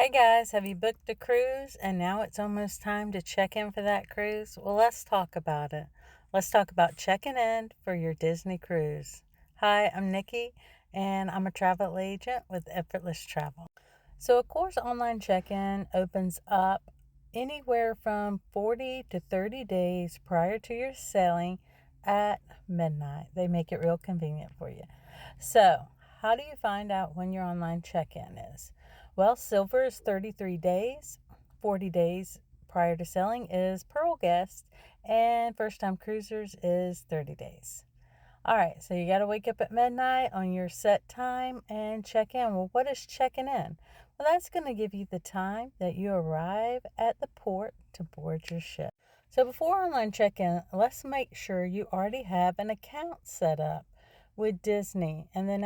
Hey guys, have you booked a cruise and now it's almost time to check in for that cruise? Well, let's talk about it. Let's talk about checking in for your Disney cruise. Hi, I'm Nikki and I'm a travel agent with Effortless Travel. So, of course, online check in opens up anywhere from 40 to 30 days prior to your sailing at midnight. They make it real convenient for you. So, how do you find out when your online check in is? Well, silver is 33 days, 40 days prior to sailing is Pearl Guest, and first time cruisers is 30 days. All right, so you got to wake up at midnight on your set time and check in. Well, what is checking in? Well, that's going to give you the time that you arrive at the port to board your ship. So before online check-in, let's make sure you already have an account set up with Disney and then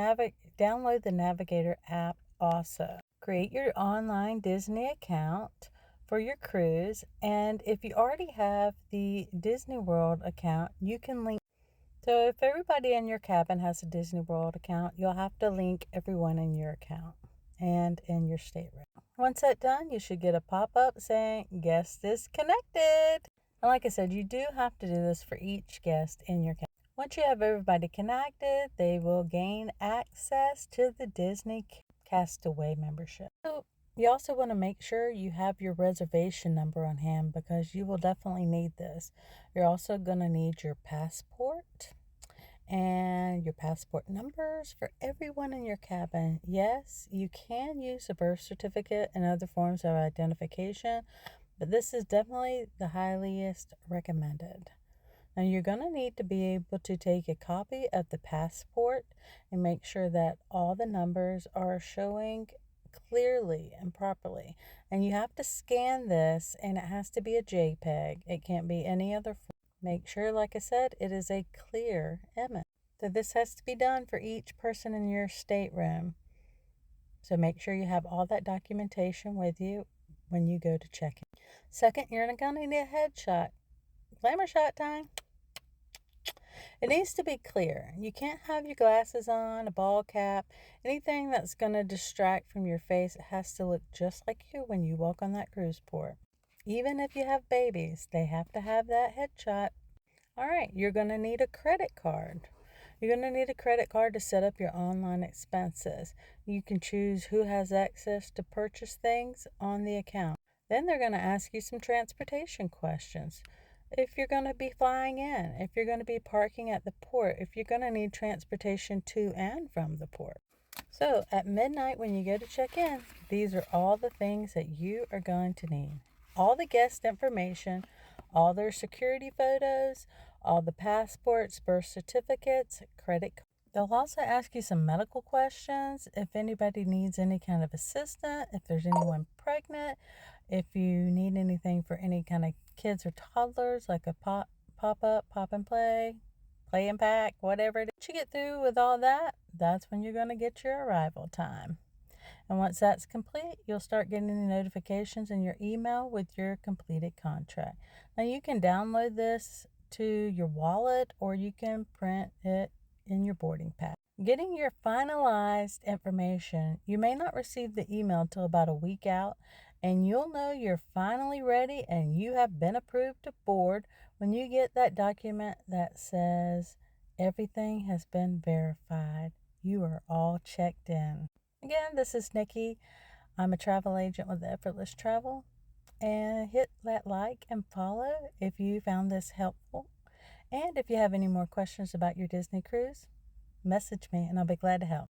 download the Navigator app also. Create your online Disney account for your cruise, and if you already have the Disney World account, you can link. So if everybody in your cabin has a Disney World account, you'll have to link everyone in your account and in your stateroom. Once that's done, you should get a pop-up saying guest is connected. And like I said, you do have to do this for each guest in your cabin. Once you have everybody connected, they will gain access to the Disney Castaway membership. So you also want to make sure you have your reservation number on hand because you will definitely need this. You're also going to need your passport and your passport numbers for everyone in your cabin. Yes, you can use a birth certificate and other forms of identification, but this is definitely the highest recommended. Now, you're going to need to be able to take a copy of the passport and make sure that all the numbers are showing clearly and properly. And you have to scan this, and it has to be a JPEG. It can't be any other form. Make sure, like I said, it is a clear image. So this has to be done for each person in your stateroom. So make sure you have all that documentation with you when you go to check in. Second, you're going to need a headshot. Glamour shot time. It needs to be clear. You can't have your glasses on, a ball cap, anything that's going to distract from your face. It has to look just like you when you walk on that cruise port. Even if you have babies, they have to have that headshot. All right, you're going to need a credit card. You're going to need a credit card to set up your online expenses. You can choose who has access to purchase things on the account. Then they're going to ask you some transportation questions. If you're going to be flying in, if you're going to be parking at the port, if you're going to need transportation to and from the port. So at midnight when you go to check in, these are all the things that you are going to need. All the guest information, all their security photos, all the passports, birth certificates, credit cards. They'll also ask you some medical questions if anybody needs any kind of assistance, if there's anyone pregnant, if you need anything for any kind of kids or toddlers, like a pop-up, pop and play and pack, whatever it is. Once you get through with all that, that's when you're going to get your arrival time. And once that's complete, you'll start getting the notifications in your email with your completed contract. Now you can download this to your wallet or you can print it in your boarding pass. Getting your finalized information, you may not receive the email until about a week out, and you'll know you're finally ready and you have been approved to board when you get that document that says everything has been verified. You are all checked in. Again, this is Nikki. I'm a travel agent with Effortless Travel. And hit that like and follow if you found this helpful. And if you have any more questions about your Disney cruise, message me and I'll be glad to help.